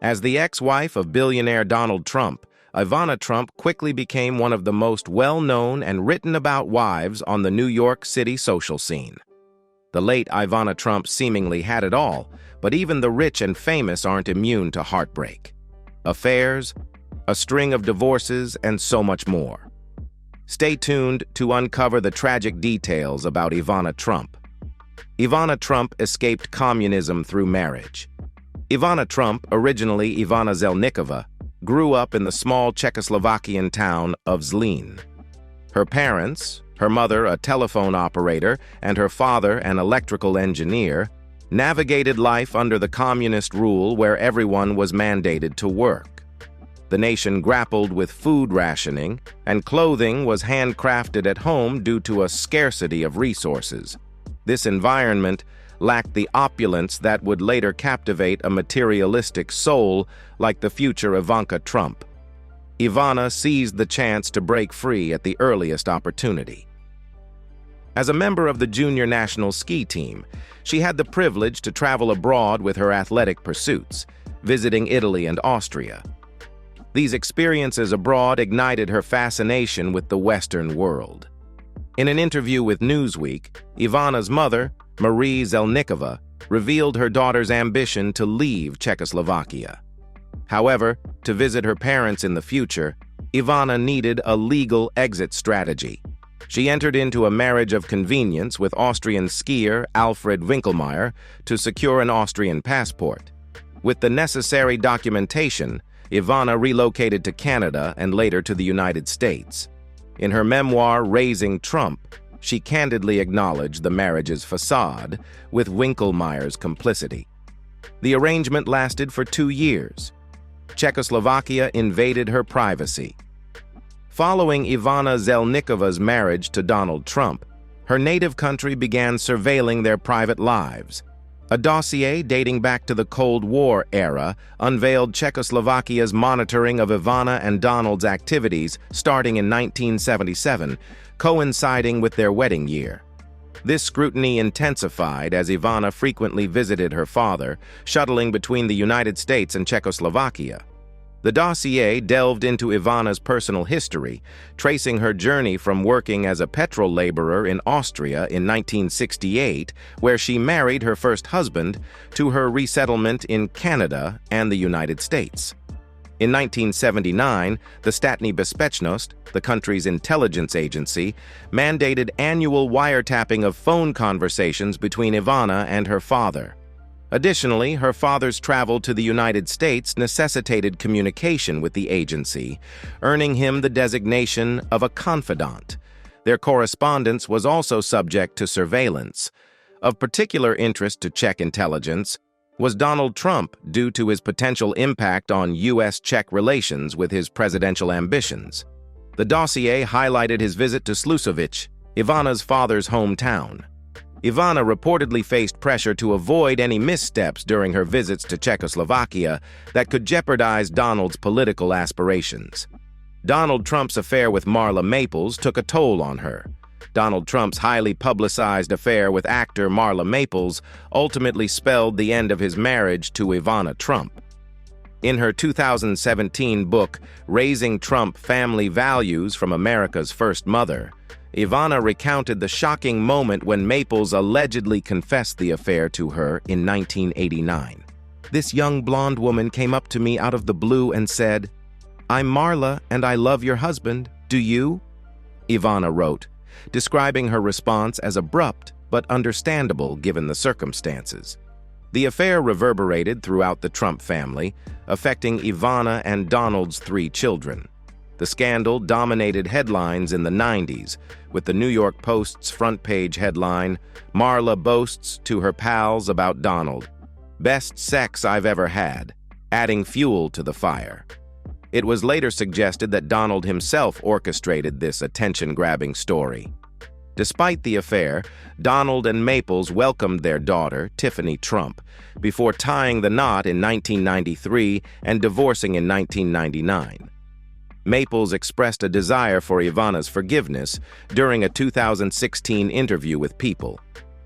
As the ex-wife of billionaire Donald Trump, Ivana Trump quickly became one of the most well-known and written-about wives on the New York City social scene. The late Ivana Trump seemingly had it all, but even the rich and famous aren't immune to heartbreak. Affairs, a string of divorces, and so much more. Stay tuned to uncover the tragic details about Ivana Trump. Ivana Trump escaped communism through marriage. Ivana Trump, originally Ivana Zelníčková, grew up in the small Czechoslovakian town of Zlín. Her parents, her mother a telephone operator and her father an electrical engineer, navigated life under the communist rule where everyone was mandated to work. The nation grappled with food rationing, and clothing was handcrafted at home due to a scarcity of resources. This environment lacked the opulence that would later captivate a materialistic soul like the future Ivanka Trump. Ivana seized the chance to break free at the earliest opportunity. As a member of the junior national ski team, she had the privilege to travel abroad with her athletic pursuits, visiting Italy and Austria. These experiences abroad ignited her fascination with the Western world. In an interview with Newsweek, Ivana's mother, Marie Zelníčková, revealed her daughter's ambition to leave Czechoslovakia. However, to visit her parents in the future, Ivana needed a legal exit strategy. She entered into a marriage of convenience with Austrian skier Alfred Winkelmeier to secure an Austrian passport. With the necessary documentation, Ivana relocated to Canada and later to the United States. In her memoir, Raising Trump, she candidly acknowledged the marriage's facade, with Winkelmeier's complicity. The arrangement lasted for 2 years. Czechoslovakia invaded her privacy. Following Ivana Zelníčková's marriage to Donald Trump, her native country began surveilling their private lives. A dossier dating back to the Cold War era unveiled Czechoslovakia's monitoring of Ivana and Donald's activities starting in 1977, coinciding with their wedding year. This scrutiny intensified as Ivana frequently visited her father, shuttling between the United States and Czechoslovakia. The dossier delved into Ivana's personal history, tracing her journey from working as a petrol laborer in Austria in 1968, where she married her first husband, to her resettlement in Canada and the United States. In 1979, the Státní bezpečnost, the country's intelligence agency, mandated annual wiretapping of phone conversations between Ivana and her father. Additionally, her father's travel to the United States necessitated communication with the agency, earning him the designation of a confidant. Their correspondence was also subject to surveillance. Of particular interest to Czech intelligence was Donald Trump due to his potential impact on U.S.-Czech relations with his presidential ambitions. The dossier highlighted his visit to Slušovice, Ivana's father's hometown. Ivana reportedly faced pressure to avoid any missteps during her visits to Czechoslovakia that could jeopardize Donald's political aspirations. Donald Trump's affair with Marla Maples took a toll on her. Donald Trump's highly publicized affair with actor Marla Maples ultimately spelled the end of his marriage to Ivana Trump. In her 2017 book, Raising Trump: Family Values from America's First Mother, Ivana recounted the shocking moment when Maples allegedly confessed the affair to her in 1989. "This young blonde woman came up to me out of the blue and said, 'I'm Marla and I love your husband. Do you?'" Ivana wrote, describing her response as abrupt but understandable given the circumstances. The affair reverberated throughout the Trump family, affecting Ivana and Donald's 3 children. The scandal dominated headlines in the 90s, with the New York Post's front-page headline, "Marla boasts to her pals about Donald. Best sex I've ever had," adding fuel to the fire. It was later suggested that Donald himself orchestrated this attention-grabbing story. Despite the affair, Donald and Maples welcomed their daughter, Tiffany Trump, before tying the knot in 1993 and divorcing in 1999. Maples expressed a desire for Ivana's forgiveness during a 2016 interview with People.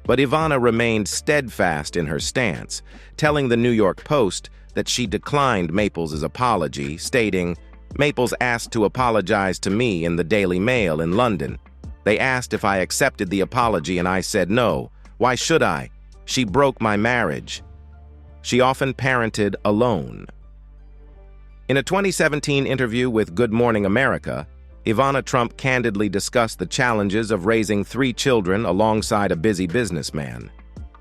But Ivana remained steadfast in her stance, telling the New York Post, that she declined Maples' apology, stating, "Maples asked to apologize to me in the Daily Mail in London. They asked if I accepted the apology and I said no. Why should I? She broke my marriage." She often parented alone. In a 2017 interview with Good Morning America, Ivana Trump candidly discussed the challenges of raising 3 children alongside a busy businessman.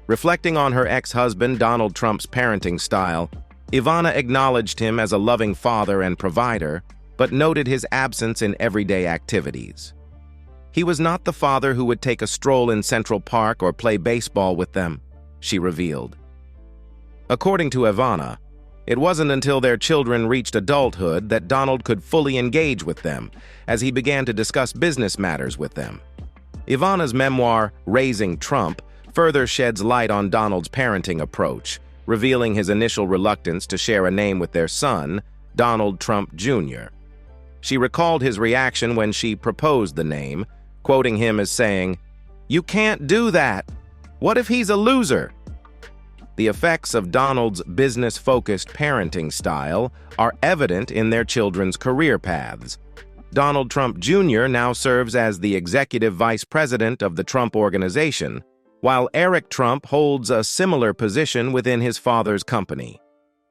Reflecting on her ex-husband Donald Trump's parenting style, Ivana acknowledged him as a loving father and provider, but noted his absence in everyday activities. "He was not the father who would take a stroll in Central Park or play baseball with them," she revealed. According to Ivana, it wasn't until their children reached adulthood that Donald could fully engage with them, as he began to discuss business matters with them. Ivana's memoir, Raising Trump, further sheds light on Donald's parenting approach, revealing his initial reluctance to share a name with their son, Donald Trump Jr. She recalled his reaction when she proposed the name, quoting him as saying, "You can't do that. What if he's a loser?" The effects of Donald's business-focused parenting style are evident in their children's career paths. Donald Trump Jr. now serves as the executive vice president of the Trump Organization, while Eric Trump holds a similar position within his father's company.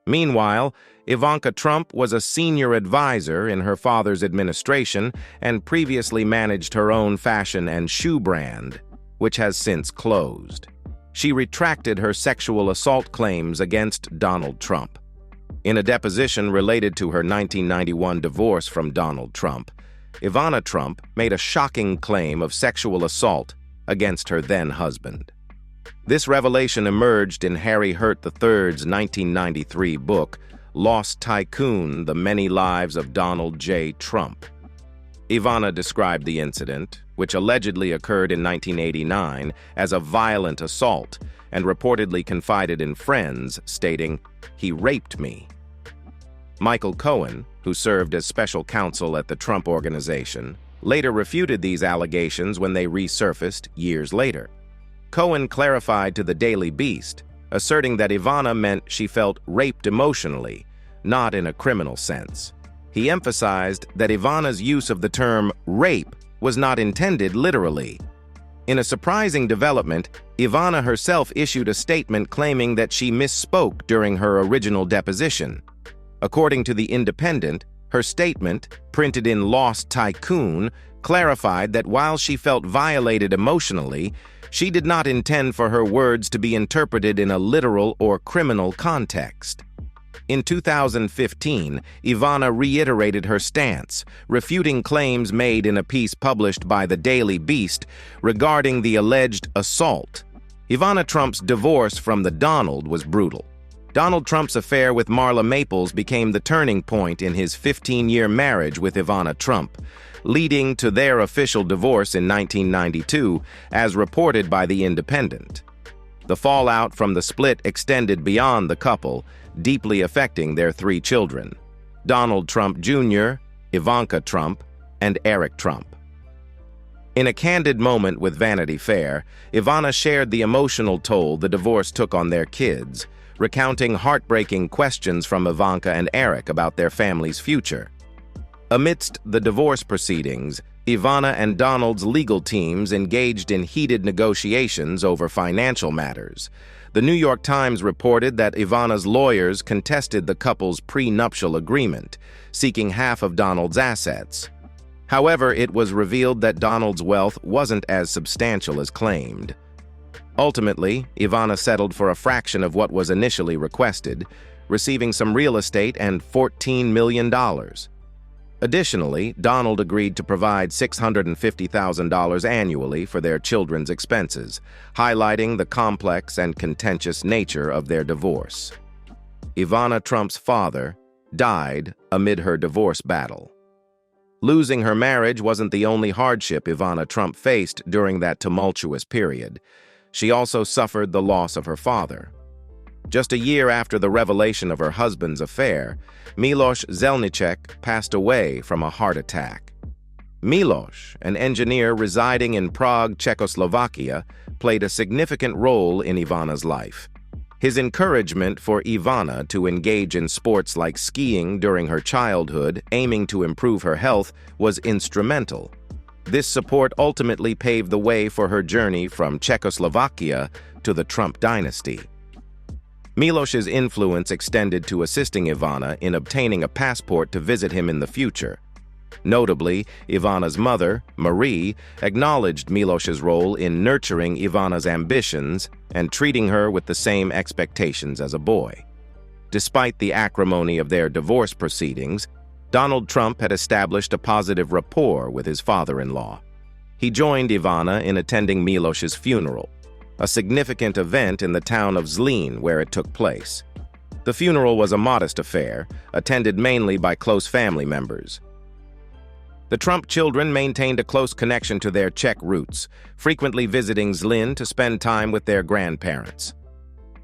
Meanwhile, Ivanka Trump was a senior advisor in her father's administration and previously managed her own fashion and shoe brand, which has since closed. She retracted her sexual assault claims against Donald Trump. In a deposition related to her 1991 divorce from Donald Trump, Ivana Trump made a shocking claim of sexual assault against her then-husband. This revelation emerged in Harry Hurt III's 1993 book, Lost Tycoon: The Many Lives of Donald J. Trump. Ivana described the incident, which allegedly occurred in 1989, as a violent assault and reportedly confided in friends, stating, "He raped me." Michael Cohen, who served as special counsel at the Trump Organization, later refuted these allegations when they resurfaced years later. Cohen clarified to the Daily Beast, asserting that Ivana meant she felt raped emotionally, not in a criminal sense. He emphasized that Ivana's use of the term rape was not intended literally. In a surprising development, Ivana herself issued a statement claiming that she misspoke during her original deposition. According to The Independent, her statement, printed in Lost Tycoon, clarified that while she felt violated emotionally, she did not intend for her words to be interpreted in a literal or criminal context. In 2015, Ivana reiterated her stance, refuting claims made in a piece published by the Daily Beast regarding the alleged assault. Ivana Trump's divorce from the Donald was brutal. Donald Trump's affair with Marla Maples became the turning point in his 15-year marriage with Ivana Trump, leading to their official divorce in 1992, as reported by The Independent. The fallout from the split extended beyond the couple, deeply affecting their 3 children, Donald Trump Jr., Ivanka Trump, and Eric Trump. In a candid moment with Vanity Fair, Ivana shared the emotional toll the divorce took on their kids, recounting heartbreaking questions from Ivanka and Eric about their family's future. Amidst the divorce proceedings, Ivana and Donald's legal teams engaged in heated negotiations over financial matters. The New York Times reported that Ivana's lawyers contested the couple's prenuptial agreement, seeking half of Donald's assets. However, it was revealed that Donald's wealth wasn't as substantial as claimed. Ultimately, Ivana settled for a fraction of what was initially requested, receiving some real estate and $14 million. Additionally, Donald agreed to provide $650,000 annually for their children's expenses, highlighting the complex and contentious nature of their divorce. Ivana Trump's father died amid her divorce battle. Losing her marriage wasn't the only hardship Ivana Trump faced during that tumultuous period. She also suffered the loss of her father. Just a year after the revelation of her husband's affair, Miloš Zelnicek passed away from a heart attack. Miloš, an engineer residing in Prague, Czechoslovakia, played a significant role in Ivana's life. His encouragement for Ivana to engage in sports like skiing during her childhood, aiming to improve her health, was instrumental. This support ultimately paved the way for her journey from Czechoslovakia to the Trump dynasty. Miloš's influence extended to assisting Ivana in obtaining a passport to visit him in the future. Notably, Ivana's mother, Marie, acknowledged Miloš's role in nurturing Ivana's ambitions and treating her with the same expectations as a boy. Despite the acrimony of their divorce proceedings, Donald Trump had established a positive rapport with his father-in-law. He joined Ivana in attending Miloš's funeral, a significant event in the town of Zlín where it took place. The funeral was a modest affair, attended mainly by close family members. The Trump children maintained a close connection to their Czech roots, frequently visiting Zlín to spend time with their grandparents.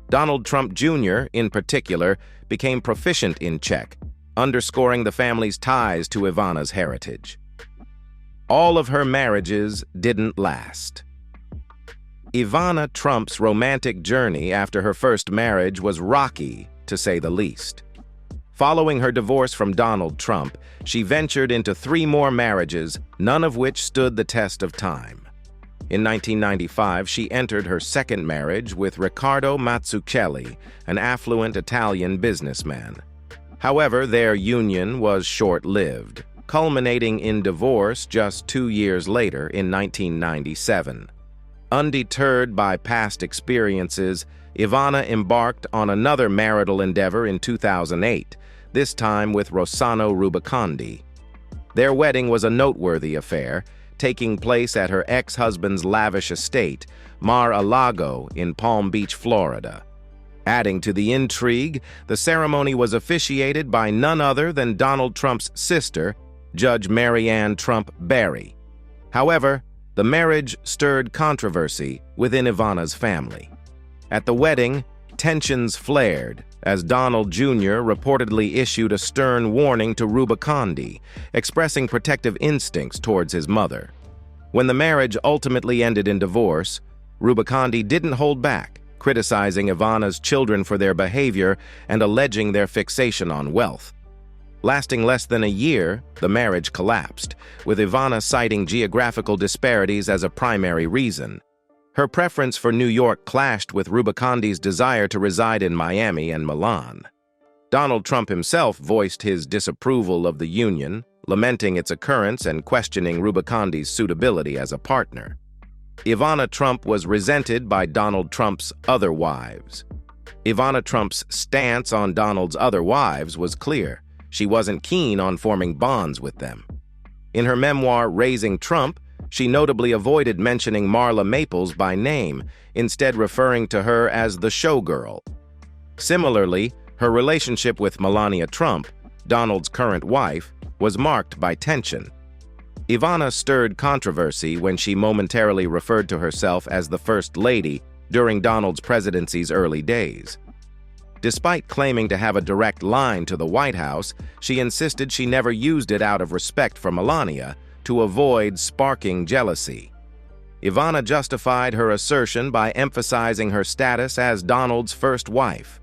Donald Trump Jr., in particular, became proficient in Czech, underscoring the family's ties to Ivana's heritage. All of her marriages didn't last. Ivana Trump's romantic journey after her first marriage was rocky, to say the least. Following her divorce from Donald Trump, she ventured into 3 more marriages, none of which stood the test of time. In 1995, she entered her second marriage with Riccardo Mazzucchelli, an affluent Italian businessman. However, their union was short-lived, culminating in divorce just 2 years later in 1997. Undeterred by past experiences, Ivana embarked on another marital endeavor in 2008, this time with Rossano Rubicondi. Their wedding was a noteworthy affair, taking place at her ex-husband's lavish estate, Mar-a-Lago in Palm Beach, Florida. Adding to the intrigue, the ceremony was officiated by none other than Donald Trump's sister, Judge Marianne Trump Barry. However, the marriage stirred controversy within Ivana's family. At the wedding, tensions flared as Donald Jr. reportedly issued a stern warning to Rubicondi, expressing protective instincts towards his mother. When the marriage ultimately ended in divorce, Rubicondi didn't hold back, criticizing Ivana's children for their behavior and alleging their fixation on wealth. Lasting less than a year, the marriage collapsed, with Ivana citing geographical disparities as a primary reason. Her preference for New York clashed with Rubicondi's desire to reside in Miami and Milan. Donald Trump himself voiced his disapproval of the union, lamenting its occurrence and questioning Rubicondi's suitability as a partner. Ivana Trump was resented by Donald Trump's other wives. Ivana Trump's stance on Donald's other wives was clear. She wasn't keen on forming bonds with them. In her memoir, Raising Trump, she notably avoided mentioning Marla Maples by name, instead referring to her as the showgirl. Similarly, her relationship with Melania Trump, Donald's current wife, was marked by tension. Ivana stirred controversy when she momentarily referred to herself as the First Lady during Donald's presidency's early days. Despite claiming to have a direct line to the White House, she insisted she never used it out of respect for Melania, to avoid sparking jealousy. Ivana justified her assertion by emphasizing her status as Donald's first wife.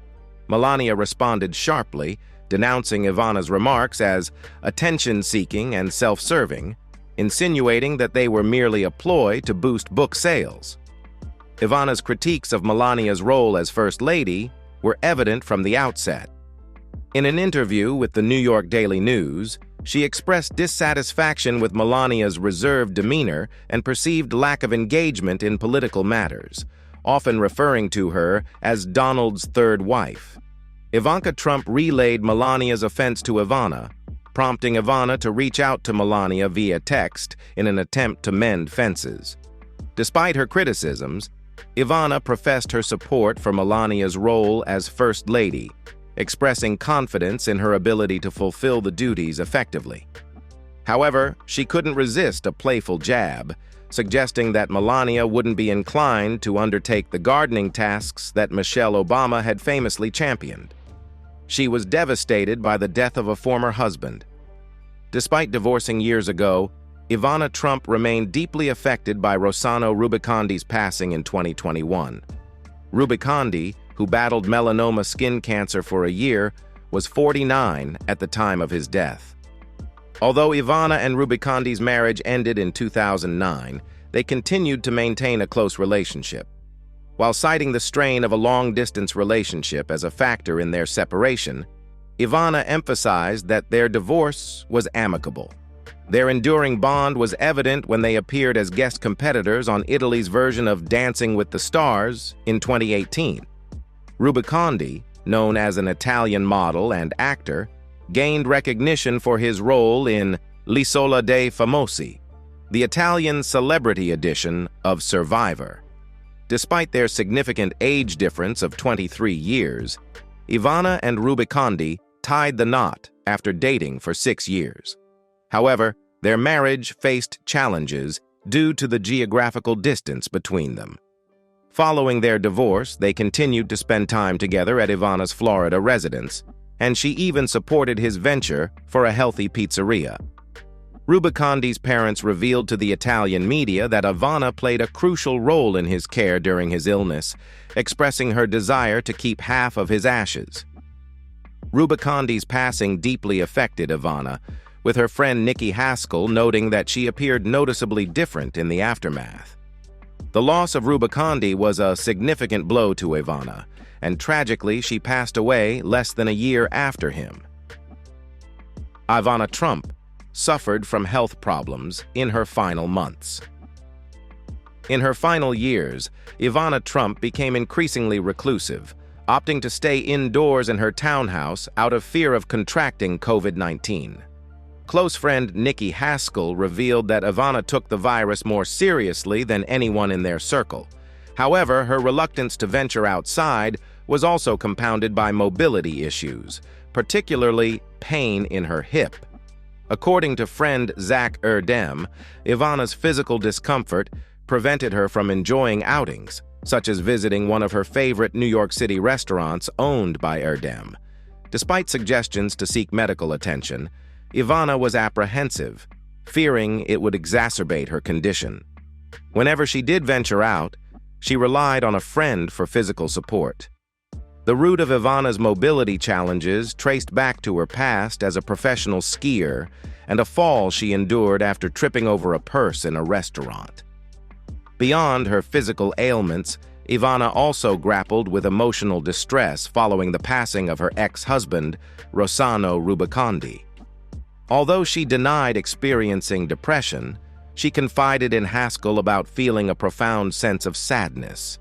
Melania responded sharply, denouncing Ivana's remarks as attention-seeking and self-serving, insinuating that they were merely a ploy to boost book sales. Ivana's critiques of Melania's role as First Lady were evident from the outset. In an interview with the New York Daily News, she expressed dissatisfaction with Melania's reserved demeanor and perceived lack of engagement in political matters, often referring to her as Donald's third wife. Ivanka Trump relayed Melania's offense to Ivana, prompting Ivana to reach out to Melania via text in an attempt to mend fences. Despite her criticisms, Ivana professed her support for Melania's role as First Lady, expressing confidence in her ability to fulfill the duties effectively. However, she couldn't resist a playful jab, suggesting that Melania wouldn't be inclined to undertake the gardening tasks that Michelle Obama had famously championed. She was devastated by the death of a former husband. Despite divorcing years ago, Ivana Trump remained deeply affected by Rossano Rubicondi's passing in 2021. Rubicondi, who battled melanoma skin cancer for a year, was 49 at the time of his death. Although Ivana and Rubicondi's marriage ended in 2009, they continued to maintain a close relationship. While citing the strain of a long-distance relationship as a factor in their separation, Ivana emphasized that their divorce was amicable. Their enduring bond was evident when they appeared as guest competitors on Italy's version of Dancing with the Stars in 2018. Rubicondi, known as an Italian model and actor, gained recognition for his role in L'Isola dei Famosi, the Italian celebrity edition of Survivor. Despite their significant age difference of 23 years, Ivana and Rubicondi tied the knot after dating for 6 years. However, their marriage faced challenges due to the geographical distance between them. Following their divorce, they continued to spend time together at Ivana's Florida residence, and she even supported his venture for a healthy pizzeria. Rubicondi's parents revealed to the Italian media that Ivana played a crucial role in his care during his illness, expressing her desire to keep half of his ashes. Rubicondi's passing deeply affected Ivana, with her friend Nikki Haskell noting that she appeared noticeably different in the aftermath. The loss of Rubicondi was a significant blow to Ivana, and tragically she passed away less than a year after him. Ivana Trump suffered from health problems in her final months. In her final years, Ivana Trump became increasingly reclusive, opting to stay indoors in her townhouse out of fear of contracting COVID-19. Close friend Nikki Haskell revealed that Ivana took the virus more seriously than anyone in their circle. However, her reluctance to venture outside was also compounded by mobility issues, particularly pain in her hip. According to friend Zach Erdem, Ivana's physical discomfort prevented her from enjoying outings, such as visiting one of her favorite New York City restaurants owned by Erdem. Despite suggestions to seek medical attention, Ivana was apprehensive, fearing it would exacerbate her condition. Whenever she did venture out, she relied on a friend for physical support. The root of Ivana's mobility challenges traced back to her past as a professional skier and a fall she endured after tripping over a purse in a restaurant. Beyond her physical ailments, Ivana also grappled with emotional distress following the passing of her ex-husband, Rossano Rubicondi. Although she denied experiencing depression, she confided in Haskell about feeling a profound sense of sadness.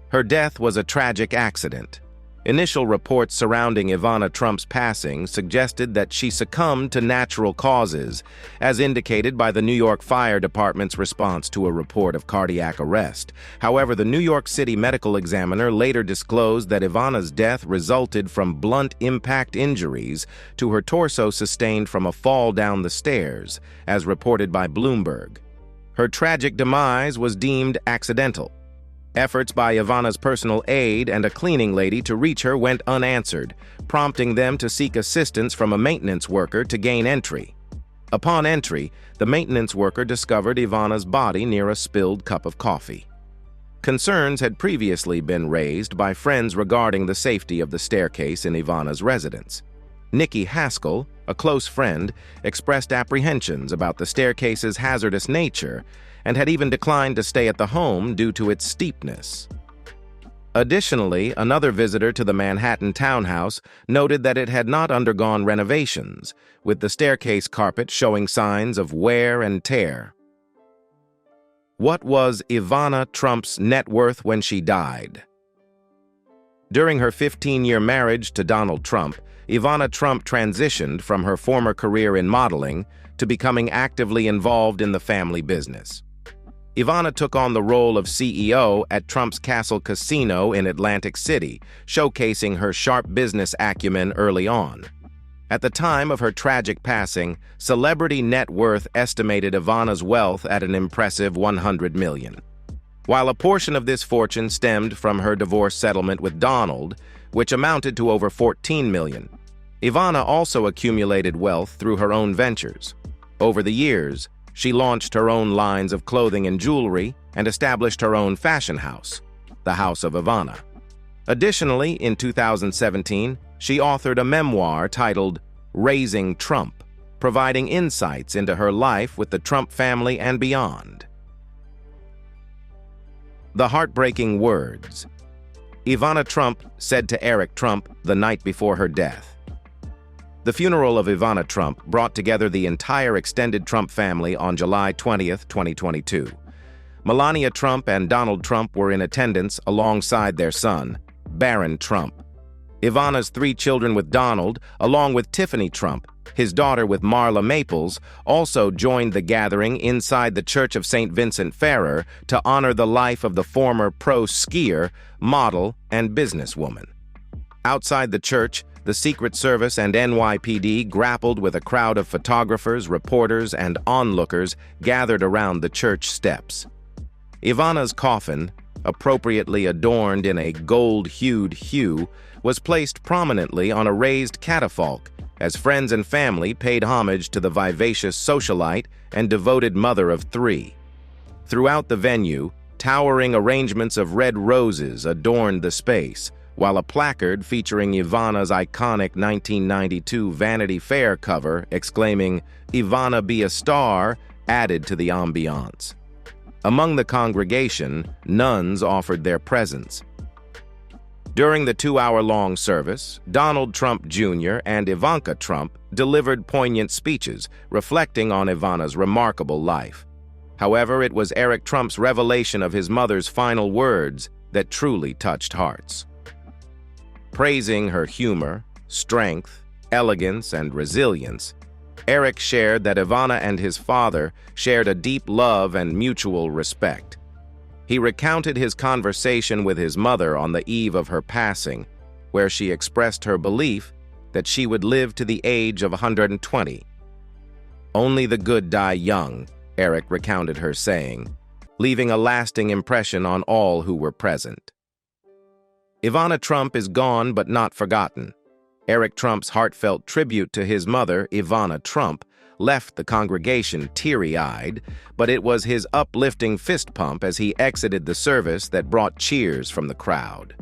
Her death was a tragic accident. Initial reports surrounding Ivana Trump's passing suggested that she succumbed to natural causes, as indicated by the New York Fire Department's response to a report of cardiac arrest. However, the New York City medical examiner later disclosed that Ivana's death resulted from blunt impact injuries to her torso sustained from a fall down the stairs, as reported by Bloomberg. Her tragic demise was deemed accidental. Efforts by Ivana's personal aide and a cleaning lady to reach her went unanswered, prompting them to seek assistance from a maintenance worker to gain entry. Upon entry, the maintenance worker discovered Ivana's body near a spilled cup of coffee. Concerns had previously been raised by friends regarding the safety of the staircase in Ivana's residence. Nikki Haskell, a close friend, expressed apprehensions about the staircase's hazardous nature and had even declined to stay at the home due to its steepness. Additionally, another visitor to the Manhattan townhouse noted that it had not undergone renovations, with the staircase carpet showing signs of wear and tear. What was Ivana Trump's net worth when she died? During her 15-year marriage to Donald Trump, Ivana Trump transitioned from her former career in modeling to becoming actively involved in the family business. Ivana took on the role of CEO at Trump's Castle Casino in Atlantic City, showcasing her sharp business acumen early on. At the time of her tragic passing, Celebrity Net Worth estimated Ivana's wealth at an impressive $100 million. While a portion of this fortune stemmed from her divorce settlement with Donald, which amounted to over $14 million, Ivana also accumulated wealth through her own ventures. Over the years, she launched her own lines of clothing and jewelry and established her own fashion house, the House of Ivana. Additionally, in 2017, she authored a memoir titled Raising Trump, providing insights into her life with the Trump family and beyond. The heartbreaking words. Ivana Trump said to Eric Trump the night before her death. The funeral of Ivana Trump brought together the entire extended Trump family on July 20, 2022. Melania Trump and Donald Trump were in attendance alongside their son, Barron Trump. Ivana's 3 children with Donald, along with Tiffany Trump, his daughter with Marla Maples, also joined the gathering inside the Church of St. Vincent Ferrer to honor the life of the former pro skier, model, and businesswoman. Outside the church, the Secret Service and NYPD grappled with a crowd of photographers, reporters, and onlookers gathered around the church steps. Ivana's coffin, appropriately adorned in a gold-hued hue, was placed prominently on a raised catafalque as friends and family paid homage to the vivacious socialite and devoted mother of 3. Throughout the venue, towering arrangements of red roses adorned the space, while a placard featuring Ivana's iconic 1992 Vanity Fair cover exclaiming, "Ivana be a star," added to the ambiance. Among the congregation, nuns offered their presence. During the 2-hour-long service, Donald Trump Jr. and Ivanka Trump delivered poignant speeches reflecting on Ivana's remarkable life. However, it was Eric Trump's revelation of his mother's final words that truly touched hearts. Praising her humor, strength, elegance, and resilience, Eric shared that Ivana and his father shared a deep love and mutual respect. He recounted his conversation with his mother on the eve of her passing, where she expressed her belief that she would live to the age of 120. "Only the good die young," Eric recounted her saying, leaving a lasting impression on all who were present. Ivana Trump is gone but not forgotten. Eric Trump's heartfelt tribute to his mother, Ivana Trump, left the congregation teary-eyed, but it was his uplifting fist pump as he exited the service that brought cheers from the crowd.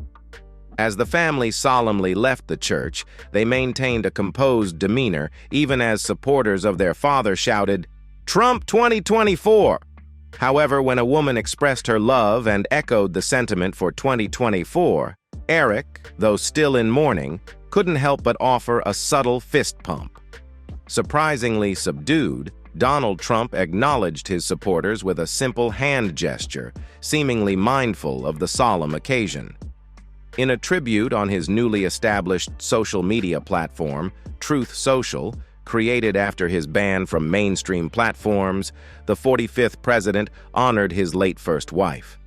As the family solemnly left the church, they maintained a composed demeanor, even as supporters of their father shouted, "Trump 2024!" However, when a woman expressed her love and echoed the sentiment for 2024, Eric, though still in mourning, couldn't help but offer a subtle fist pump. Surprisingly subdued, Donald Trump acknowledged his supporters with a simple hand gesture, seemingly mindful of the solemn occasion. In a tribute on his newly established social media platform, Truth Social, created after his ban from mainstream platforms, the 45th president honored his late first wife.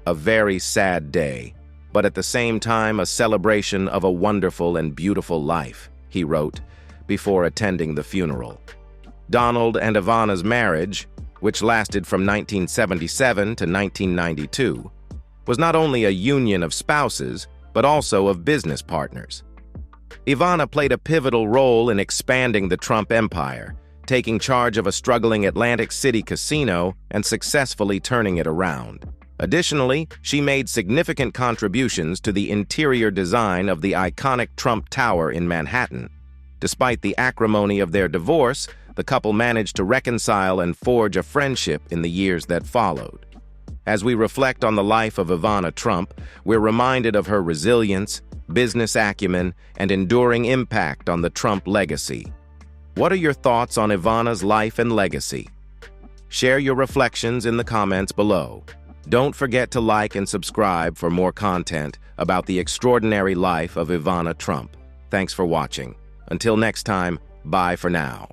"A very sad day, but at the same time a celebration of a wonderful and beautiful life," he wrote, before attending the funeral. Donald and Ivana's marriage, which lasted from 1977 to 1992, was not only a union of spouses, but also of business partners. Ivana played a pivotal role in expanding the Trump empire, taking charge of a struggling Atlantic City casino and successfully turning it around. Additionally, she made significant contributions to the interior design of the iconic Trump Tower in Manhattan. Despite the acrimony of their divorce, the couple managed to reconcile and forge a friendship in the years that followed. As we reflect on the life of Ivana Trump, we're reminded of her resilience, business acumen, and enduring impact on the Trump legacy. What are your thoughts on Ivana's life and legacy? Share your reflections in the comments below. Don't forget to like and subscribe for more content about the extraordinary life of Ivana Trump. Thanks for watching. Until next time, bye for now.